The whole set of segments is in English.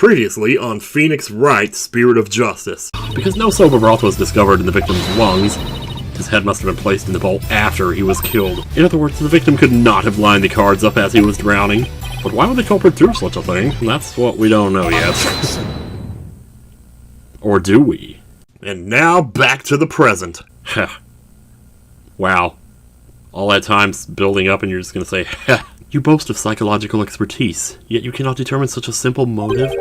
Previously on Phoenix Wright, Spirit of Justice. Because no soba broth was discovered in the victim's lungs, his head must have been placed in the bowl after he was killed. In other words, the victim could not have lined the cards up as he was drowning. But why would the culprit do such a thing? That's what we don't know yet. Or do we? And now back to the present. Wow. All that time's building up and you're just gonna say, heh. You boast of psychological expertise, yet you cannot determine such a simple motive?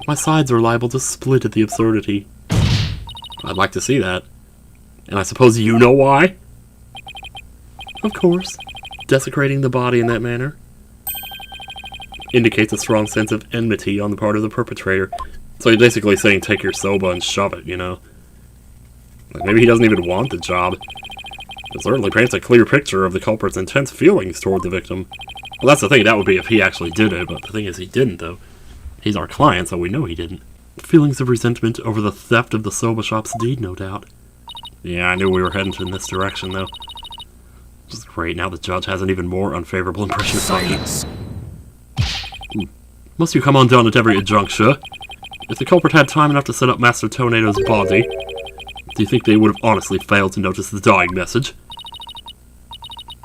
My sides are liable to split at the absurdity. I'd like to see that. And I suppose you know why? Of course. Desecrating the body in that manner indicates a strong sense of enmity on the part of the perpetrator. So he's basically saying take your soba and shove it, you know? Like maybe he doesn't even want the job. It certainly paints a clear picture of the culprit's intense feelings toward the victim. Well, that's the thing, that would be if he actually did it, but the thing is he didn't, though. He's our client, so we know he didn't. Feelings of resentment over the theft of the soba shop's deed, no doubt. Yeah, I knew we were heading in this direction, though. Which is great, now the judge has an even more unfavorable impression of me. Must you come undone at every juncture? If the culprit had time enough to set up Master Tornado's body, do you think they would have honestly failed to notice the dying message?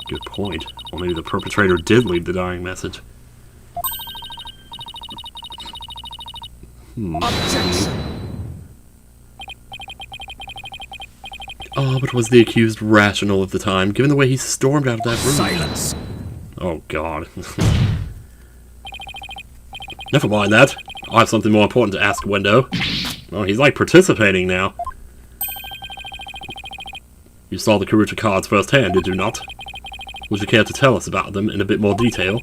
Good point. Well, maybe the perpetrator did leave the dying message. Oh, but was the accused rational at the time, given the way he stormed out of that room? Silence! Oh, God. Never mind that. I have something more important to ask Wendo. Oh, he's like participating now. You saw the Karuta cards firsthand, did you not? Would you care to tell us about them in a bit more detail?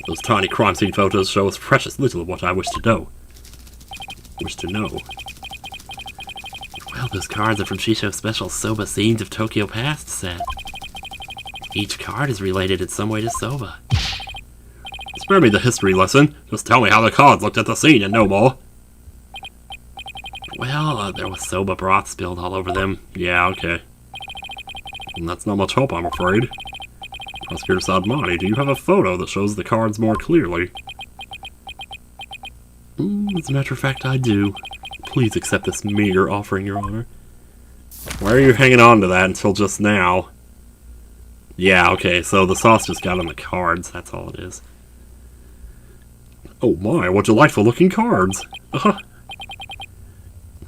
Those tiny crime scene photos show us precious little of what I wish to know. Well, those cards are from Shisho's special Soba Scenes of Tokyo Past set. Each card is related in some way to Soba. Spare me the history lesson. Just tell me how the cards looked at the scene and no more. Well, there was soba broth spilled all over them. Yeah, okay. And that's not much help, I'm afraid. Prosecutor Sadmani, do you have a photo that shows the cards more clearly? As a matter of fact, I do. Please accept this meager offering, Your Honor. Why are you hanging on to that until just now? Yeah, okay, so the sauce just got on the cards, that's all it is. Oh my, what delightful looking cards!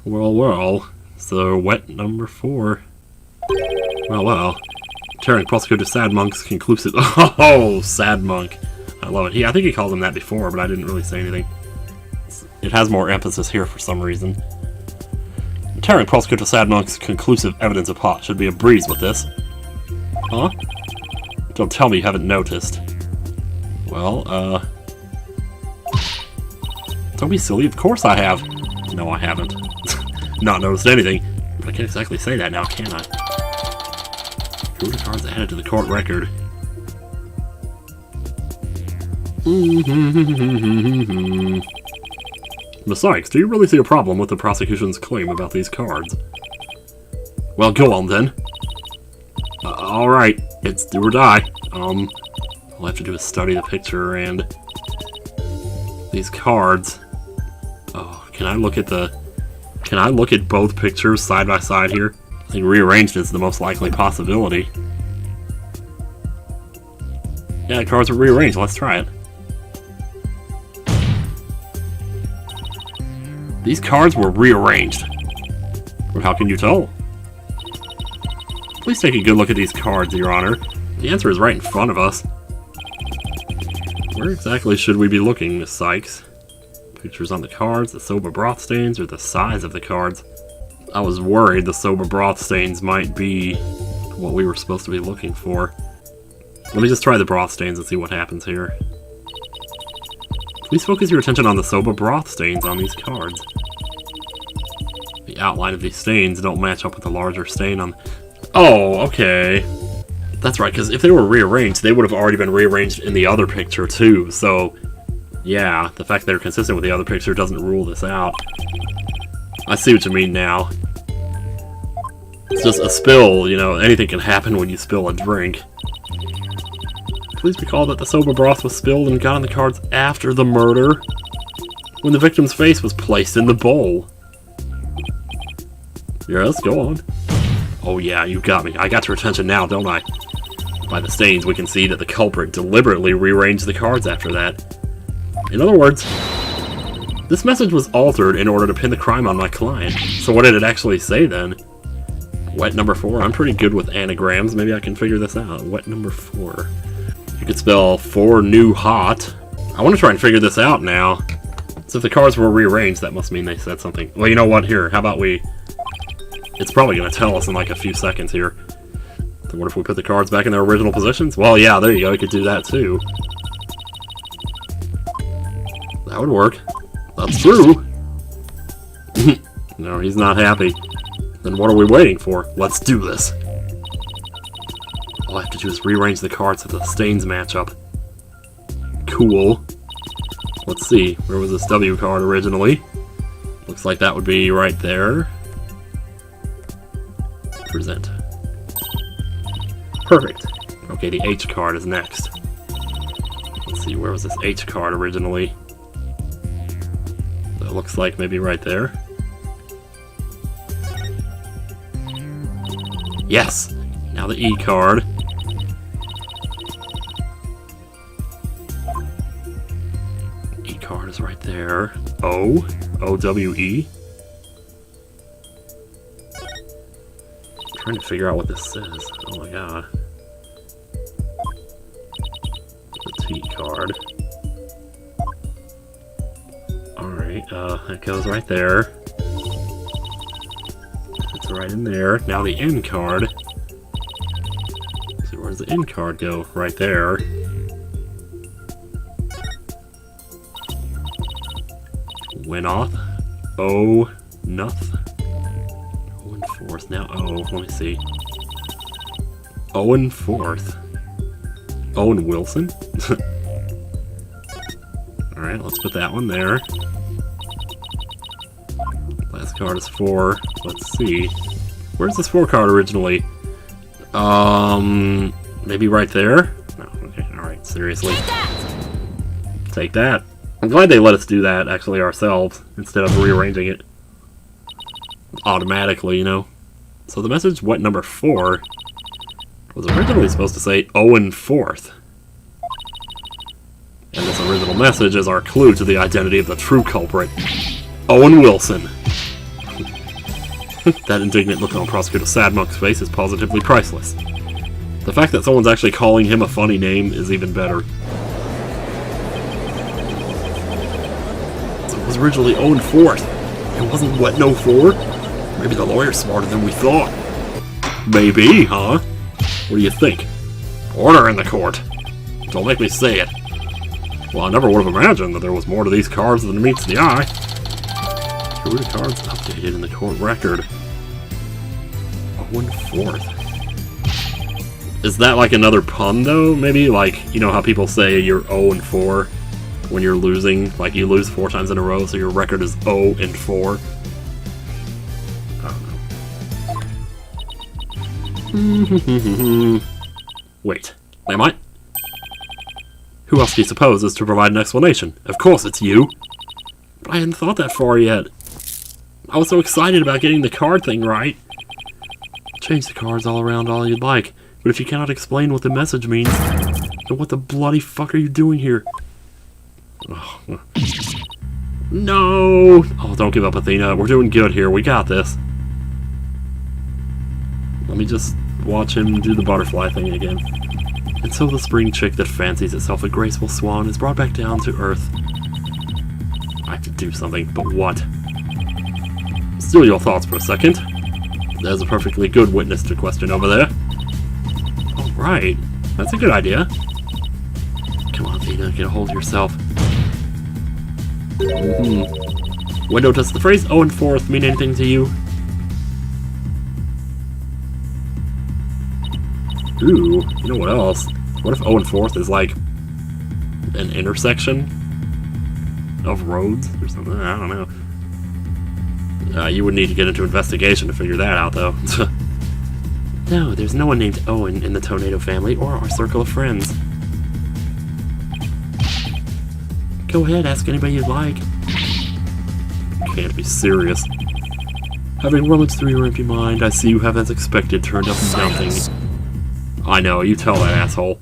Well, so wet number 4. Well. Tearing Prosecutor Sadmonk's conclusive... Oh, Sadmonk. I love it. I think he called him that before, but I didn't really say anything. It has more emphasis here for some reason. Tearing Prosecutor Sadmonk's conclusive evidence apart should be a breeze with this. Huh? Don't tell me you haven't noticed. Well, don't be silly, of course I have. No, I haven't. Not noticed anything. But I can't exactly say that now, can I? Who are the cards added to the court record? Miss Sykes, do you really see a problem with the prosecution's claim about these cards? Well, go on then. Alright, it's do or die. All I have to do is study the picture and these cards. Oh, can I look at both pictures side by side here? I think rearranged is the most likely possibility. Yeah, the cards are rearranged. Let's try it. These cards were rearranged. But how can you tell? Please take a good look at these cards, Your Honor. The answer is right in front of us. Where exactly should we be looking, Miss Sykes? Pictures on the cards, the soba broth stains, or the size of the cards? I was worried the soba broth stains might be what we were supposed to be looking for. Let me just try the broth stains and see what happens here. Please focus your attention on the soba broth stains on these cards. The outline of these stains don't match up with the larger stain on... Oh, okay. That's right, because if they were rearranged, they would have already been rearranged in the other picture too, so... Yeah, the fact that they're consistent with the other picture doesn't rule this out. I see what you mean now. It's just a spill, you know, anything can happen when you spill a drink. Please recall that the soba broth was spilled and got on the cards after the murder. when the victim's face was placed in the bowl. Yes, go on. Oh yeah, you got me. I got your attention now, don't I? By the stains, we can see that the culprit deliberately rearranged the cards after that. In other words, this message was altered in order to pin the crime on my client. So what did it actually say then? Wet number 4? I'm pretty good with anagrams. Maybe I can figure this out. Wet number 4. You could spell 4 new hot. I want to try and figure this out now. So if the cards were rearranged, that must mean they said something. Well, you know what? Here, how about we... It's probably going to tell us in like a few seconds here. So what if we put the cards back in their original positions? Well, yeah, there you go. You could do that too. That would work. That's true. No, he's not happy. Then what are we waiting for? Let's do this. All I have to do is rearrange the cards so the stains match up. Cool. Let's see. Where was this W card originally? Looks like that would be right there. Present. Perfect. Okay, the H card is next. Let's see, where was this H card originally? That looks like maybe right there. Yes! Now the E card. E card is right there. O. O-W-E. I'm trying to figure out what this says. Oh my god. The T card. Alright, that goes right there. It's right in there. Now the N card. Let's see, where does the N card go? Right there. Winoth. O. Nuth. Owen Forth. Now O. Let me see. Owen Forth. Owen Wilson? Alright, let's put that one there. Last card is 4. Let's see. Where's this 4 card originally? Maybe right there? No, okay, alright, seriously. Take that! I'm glad they let us do that, actually, ourselves, instead of rearranging it automatically, you know? So the message, what number 4, was originally supposed to say Owen Forth. And this original message is our clue to the identity of the true culprit, Owen Wilson. That indignant look on Prosecutor Sadmunk's face is positively priceless. The fact that someone's actually calling him a funny name is even better. So it was originally Owen Forth. It wasn't Wet No 4? Maybe the lawyer's smarter than we thought. Maybe, huh? What do you think? Order in the court. Don't make me say it. Well, I never would have imagined that there was more to these cards than meets the eye. Here are the cards updated in the court record. Owen Forth. Is that like another pun, though? Maybe, like, you know how people say you're 0-4 when you're losing? Like, you lose 4 times in a row, so your record is 0-4. I don't know. Wait, am I? Who else do you suppose is to provide an explanation? Of course it's you! But I hadn't thought that far yet. I was so excited about getting the card thing right. Change the cards all around all you'd like, but if you cannot explain what the message means, then what the bloody fuck are you doing here? Oh. No! Oh, don't give up, Athena. We're doing good here. We got this. Let me just watch him do the butterfly thing again. And so the spring chick that fancies itself a graceful swan is brought back down to earth. I have to do something, but what? Steal your thoughts for a second. There's a perfectly good witness to question over there. Oh, right. That's a good idea. Come on, Athena, get a hold of yourself. Window, does the phrase Owen Forth mean anything to you? Ooh, you know what else? What if Owen Forth is like an intersection of roads or something? I don't know. You would need to get into investigation to figure that out, though. No, there's no one named Owen in the Tornado family or our circle of friends. Go ahead, ask anybody you'd like. Can't be serious. Having rummaged through your empty mind, I see you have, as expected, turned up nothing. I know, you tell that asshole.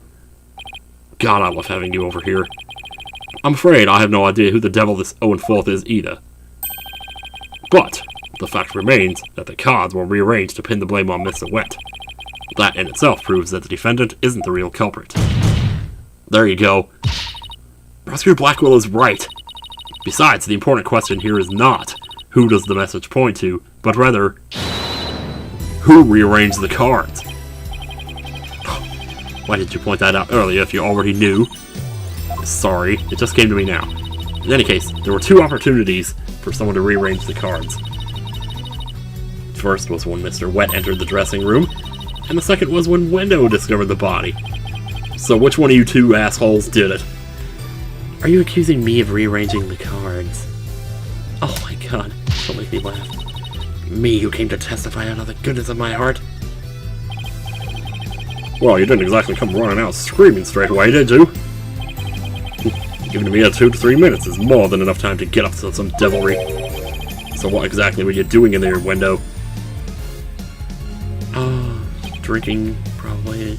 God, I love having you over here. I'm afraid I have no idea who the devil this Owen Forth is either. But the fact remains that the cards were rearranged to pin the blame on Mr. Wet. That in itself proves that the defendant isn't the real culprit. There you go. Prosecutor Blackwell is right. Besides, the important question here is not who does the message point to, but rather, who rearranged the cards? Why didn't you point that out earlier if you already knew? Sorry, it just came to me now. In any case, there were two opportunities for someone to rearrange the cards. First was when Mr. Wet entered the dressing room, and the second was when Wendo discovered the body. So which one of you two assholes did it? Are you accusing me of rearranging the cards? Oh my god, don't make me laugh. Me who came to testify out of the goodness of my heart? Well, you didn't exactly come running out screaming straight away, did you? Giving me 2 to 3 minutes is more than enough time to get up to some devilry. So what exactly were you doing in there, Wendo? Drinking, probably.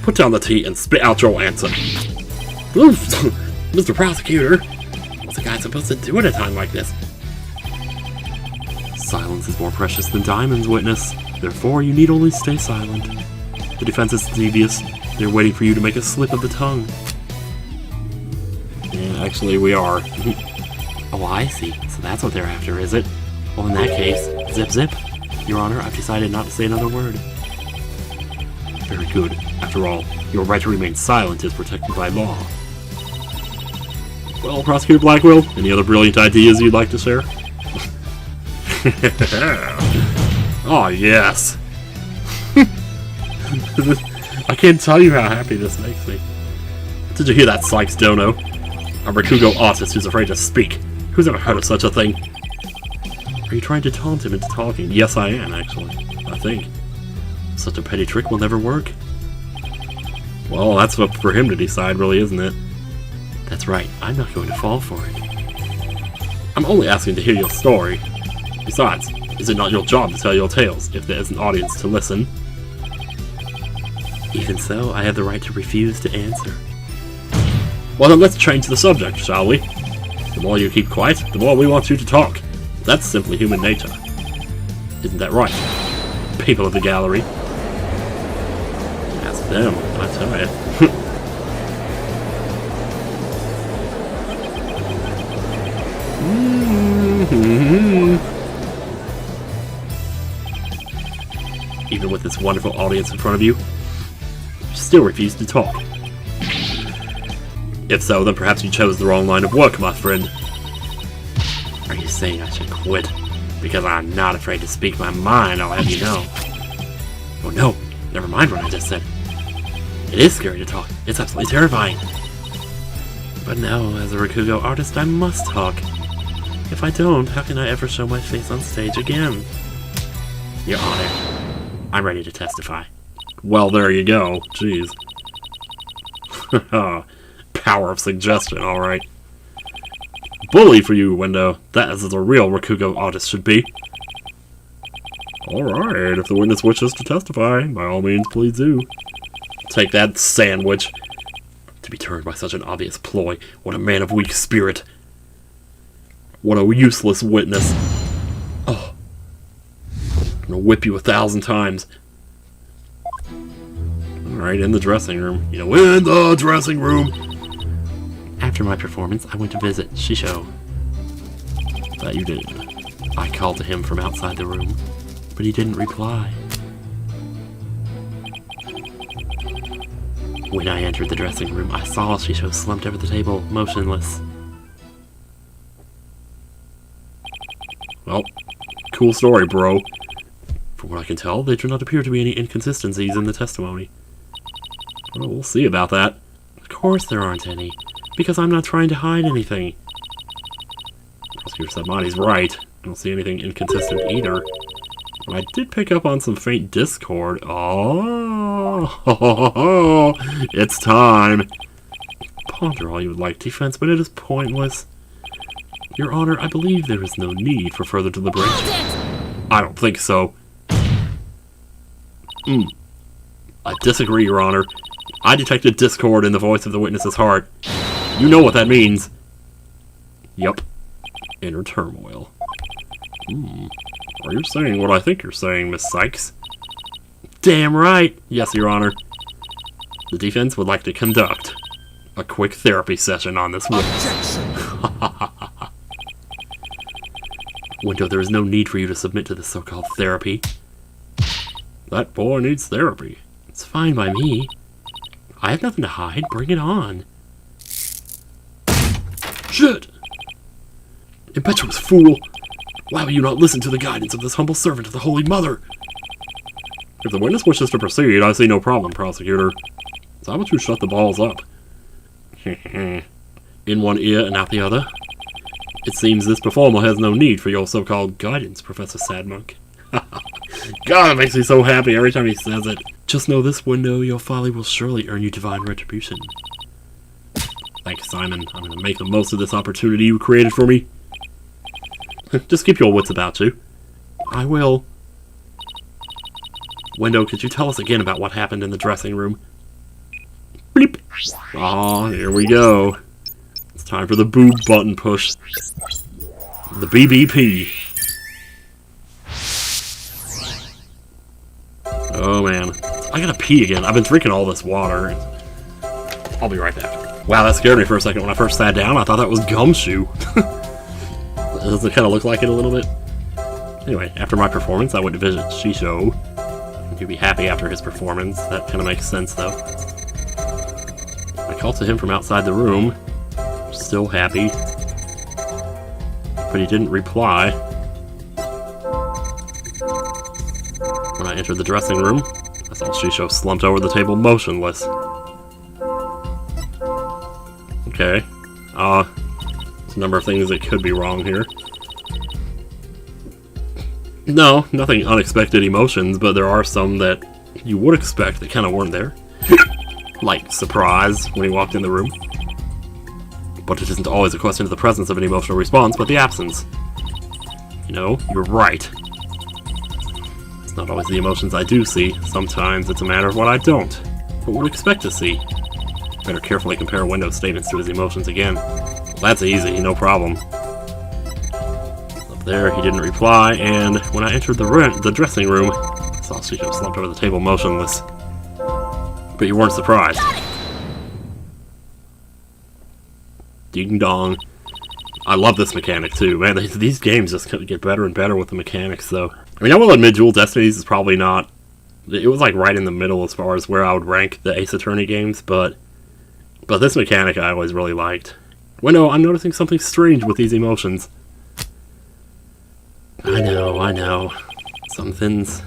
Put down the tea and spit out your answer. Oof, Mr. Prosecutor, what's a guy supposed to do at a time like this? Silence is more precious than diamonds, witness. Therefore, you need only stay silent. The defense is devious. They're waiting for you to make a slip of the tongue. Yeah, actually, we are. Oh, I see. So that's what they're after, is it? Well, in that case, zip zip. Your Honor, I've decided not to say another word. Very good. After all, your right to remain silent is protected by law. Well, Prosecutor Blackwell, any other brilliant ideas you'd like to share? Oh, yes. I can't tell you how happy this makes me. Did you hear that, Sykes Dono? A Rakugo artist who's afraid to speak. Who's ever heard of such a thing? Are you trying to taunt him into talking? Yes, I am, actually. I think. Such a petty trick will never work. Well, that's up for him to decide, really, isn't it? That's right. I'm not going to fall for it. I'm only asking to hear your story. Besides, is it not your job to tell your tales if there is an audience to listen? Even so, I have the right to refuse to answer. Well then, let's change the subject, shall we? The more you keep quiet, the more we want you to talk. That's simply human nature. Isn't that right? People of the gallery. Ask them, I tell you. Even with this wonderful audience in front of you, you still refuse to talk. If so, then perhaps you chose the wrong line of work, my friend. Are you saying I should quit? Because I'm not afraid to speak my mind, I'll have you know. Oh no, never mind what I just said. It is scary to talk. It's absolutely terrifying. But no, as a Rakugo artist, I must talk. If I don't, how can I ever show my face on stage again? Your Honor, I'm ready to testify. Well, there you go. Jeez. Power of suggestion, alright. Bully for you, Wendo. That is as a real Rakugo artist should be. Alright, if the witness wishes to testify, by all means, please do. Take that, sandwich. To be turned by such an obvious ploy. What a man of weak spirit. What a useless witness. Oh. I'm gonna whip you 1,000 times. Alright, in the dressing room. You know, in the dressing room! After my performance, I went to visit Shisho. That you did. I called to him from outside the room, but he didn't reply. When I entered the dressing room, I saw Shisho slumped over the table, motionless. Well, cool story, bro. From what I can tell, there do not appear to be any inconsistencies in the testimony. Well, we'll see about that. Of course there aren't any, because I'm not trying to hide anything. Prosecutor Sabmati's right. I don't see anything inconsistent either. But I did pick up on some faint discord. Oh, it's time. ponder all you would like, defense, but it is pointless. Your Honor, I believe there is no need for further deliberation. I don't think so. I disagree, Your Honor. I detected discord in the voice of the witness's heart. You know what that means. Yup. Inner turmoil. Are you saying what I think you're saying, Miss Sykes? Damn right! Yes, Your Honor. The defense would like to conduct a quick therapy session on this witness. Window, there is no need for you to submit to this so-called therapy. That boy needs therapy. It's fine by me. I have nothing to hide. Bring it on. Shit! Impetuous fool! Why will you not listen to the guidance of this humble servant of the Holy Mother? If the witness wishes to proceed, I see no problem, prosecutor. So how about you shut the balls up? In one ear and out the other. It seems this performer has no need for your so-called guidance, Professor Sadmonk. God, it makes me so happy every time he says it. Just know this, Window, your folly will surely earn you divine retribution. Thank you, Simon. I'm going to make the most of this opportunity you created for me. Just keep your wits about you. I will. Window, could you tell us again about what happened in the dressing room? Bleep. Aw, here we go. It's time for the boob button push. The BBP. Oh man. I gotta pee again. I've been drinking all this water. I'll be right back. Wow, that scared me for a second. When I first sat down, I thought that was Gumshoe. Does it kind of look like it a little bit? Anyway, after my performance, I went to visit Shisho. He'd be happy after his performance. That kind of makes sense, though. I called to him from outside the room. Still happy. But he didn't reply. When I entered the dressing room, I saw Shisho slumped over the table motionless. Okay. There's a number of things that could be wrong here. No, nothing unexpected emotions, but there are some that you would expect that kind of weren't there. Like surprise when he walked in the room. But it isn't always a question of the presence of an emotional response, but the absence. You know, you're right. It's not always the emotions I do see. Sometimes it's a matter of what I don't, but would expect to see. Better carefully compare Window's statements to his emotions again. Well, that's easy, no problem. Up there, he didn't reply, and when I entered the dressing room, I saw Shisho slumped over the table motionless. But you weren't surprised. Ding dong. I love this mechanic too, man. These games just get better and better with the mechanics, though. I mean, I will admit, Dual Destinies is probably not. It was like right in the middle as far as where I would rank the Ace Attorney games, but this mechanic I always really liked. Window, I'm noticing something strange with these emotions. I know. Something's.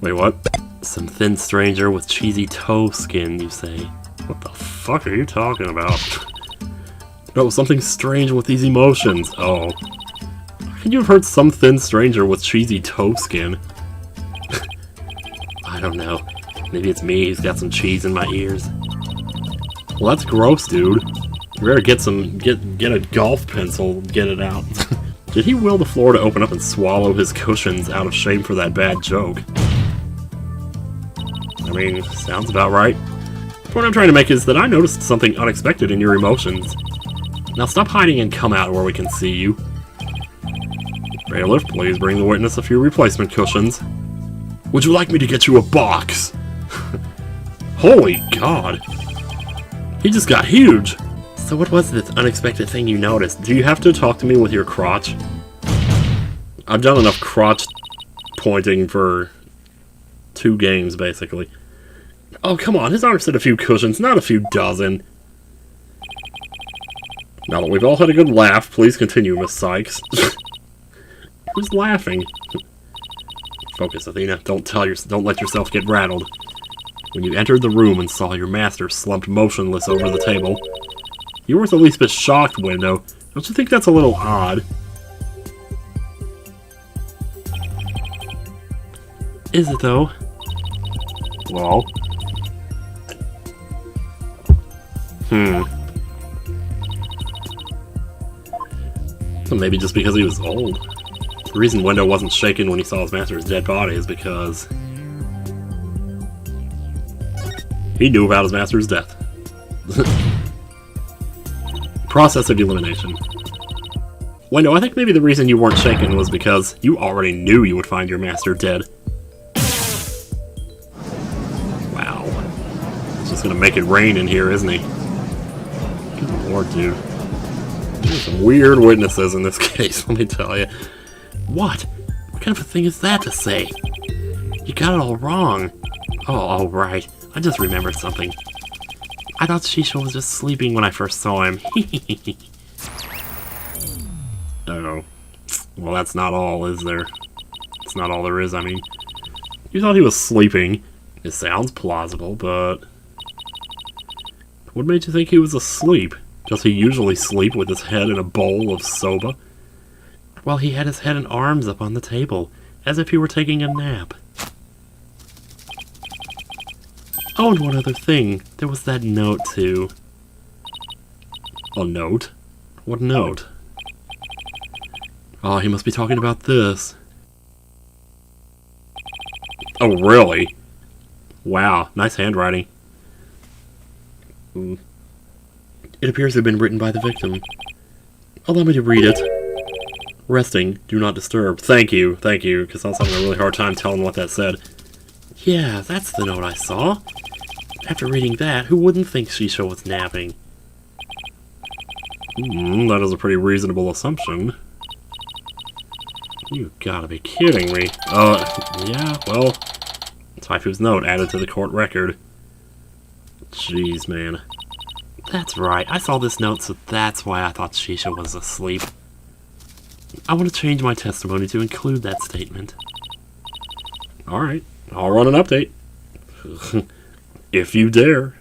Wait, what? Some thin stranger with cheesy toe skin, you say? What the fuck are you talking about? No, something strange with these emotions. Oh. How could you have heard some thin stranger with cheesy toe skin? I don't know. Maybe it's me who's got some cheese in my ears. Well, that's gross, dude. You better get a golf pencil, get it out. Did he will the floor to open up and swallow his cushions out of shame for that bad joke? I mean, sounds about right. The point I'm trying to make is that I noticed something unexpected in your emotions. Now stop hiding and come out where we can see you. Bailiff, please bring the witness a few replacement cushions. Would you like me to get you a box? Holy God. He just got huge. So what was this unexpected thing you noticed? Do you have to talk to me with your crotch? I've done enough crotch pointing for 2 games, basically. Oh, come on. His Honor said a few cushions, not a few dozen. Now that we've all had a good laugh, please continue, Miss Sykes. Who's laughing? Focus, Athena. Don't let yourself get rattled. When you entered the room and saw your master slumped motionless over the table, you weren't the least bit shocked, Window. Don't you think that's a little odd? Is it, though? Well, So maybe just because he was old. The reason Wendo wasn't shaken when he saw his master's dead body is because he knew about his master's death. Process of elimination. Wendo, I think maybe the reason you weren't shaken was because you already knew you would find your master dead. Wow. He's just gonna make it rain in here, isn't he? Good lord, dude. There's some weird witnesses in this case, let me tell you. What? What kind of a thing is that to say? You got it all wrong. Oh, right. I just remembered something. I thought Shisho was just sleeping when I first saw him. Oh. Well, that's not all, is there? It's not all there is, I mean. You thought he was sleeping. It sounds plausible, but what made you think he was asleep? Does he usually sleep with his head in a bowl of soba? Well, he had his head and arms up on the table, as if he were taking a nap. Oh, and one other thing. There was that note, too. A note? What note? Oh, he must be talking about this. Oh, really? Wow, nice handwriting. It appears to have been written by the victim. Allow me to read it. Resting, do not disturb. Thank you, because I was having a really hard time telling what that said. Yeah, that's the note I saw. After reading that, who wouldn't think Shisho was napping? That is a pretty reasonable assumption. You gotta be kidding me. Yeah, well, Taifu's note added to the court record. Jeez, man. That's right, I saw this note, so that's why I thought Shisho was asleep. I want to change my testimony to include that statement. Alright, I'll run an update. If you dare.